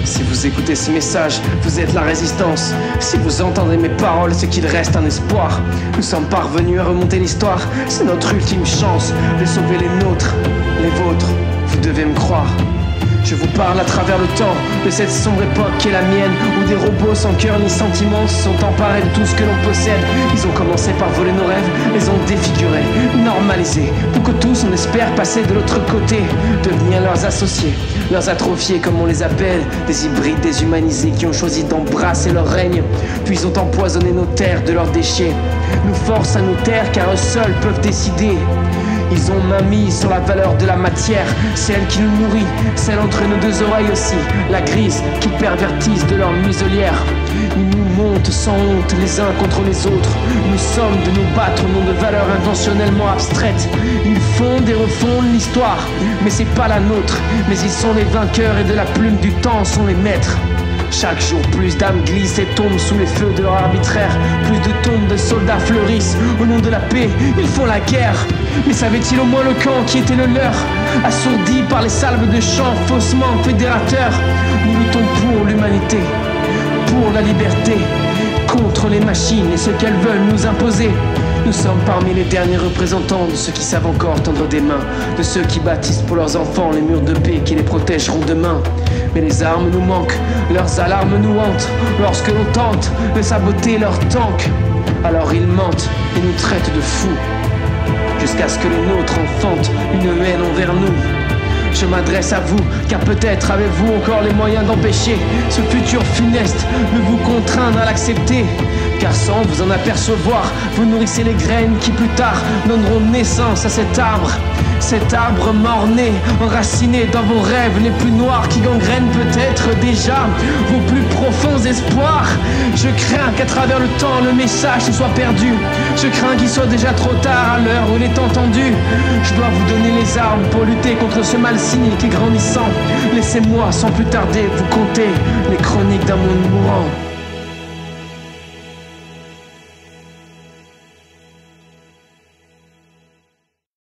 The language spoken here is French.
Si vous écoutez ce message, vous êtes la résistance. Si vous entendez mes paroles, c'est qu'il reste un espoir. Nous sommes parvenus à remonter l'histoire. C'est notre ultime chance de sauver les nôtres, les vôtres. Vous devez me croire. Je vous parle à travers le temps de cette sombre époque qui est la mienne, où des robots sans cœur ni sentiments se sont emparés de tout ce que l'on possède. Ils ont commencé par voler nos rêves, les ont défigurés, normalisés, pour que tous on espère passer de l'autre côté, devenir leurs associés, leurs atrophiés comme on les appelle, des hybrides déshumanisés qui ont choisi d'embrasser leur règne, puis ils ont empoisonné nos terres de leurs déchets, nous forcent à nous taire car eux seuls peuvent décider. Ils ont main mise sur la valeur de la matière, celle qui nous nourrit, celle entre nos deux oreilles aussi, la grise qu'ils pervertissent de leur muselière. Ils nous montent sans honte les uns contre les autres. Nous sommes de nous battre au nom de valeurs intentionnellement abstraites. Ils fondent et refondent l'histoire, mais c'est pas la nôtre. Mais ils sont les vainqueurs et de la plume du temps sont les maîtres. Chaque jour plus d'âmes glissent et tombent sous les feux de leur arbitraire. Plus de tombes de soldats fleurissent au nom de la paix, ils font la guerre. Mais savait-il au moins le camp qui était le leur? Assourdi par les salves de chants faussement fédérateurs. Nous luttons pour l'humanité, pour la liberté, contre les machines et ce qu'elles veulent nous imposer. Nous sommes parmi les derniers représentants de ceux qui savent encore tendre des mains, de ceux qui bâtissent pour leurs enfants les murs de paix qui les protégeront demain. Mais les armes nous manquent, leurs alarmes nous hantent. Lorsque l'on tente de saboter leurs tanks, alors ils mentent et nous traitent de fous, jusqu'à ce que les nôtres enfantent une haine envers nous. Je m'adresse à vous, car peut-être avez-vous encore les moyens d'empêcher ce futur funeste de vous contraindre à l'accepter. Car sans vous en apercevoir, vous nourrissez les graines qui plus tard donneront naissance à cet arbre. Cet arbre mort-né, enraciné dans vos rêves les plus noirs qui gangrènent peut-être déjà vos plus profonds espoirs. Je crains qu'à travers le temps le message se soit perdu. Je crains qu'il soit déjà trop tard à l'heure où il est entendu. Je dois vous donner les armes pour lutter contre ce mal cynique et grandissant. Laissez-moi sans plus tarder vous conter les chroniques d'un monde mourant.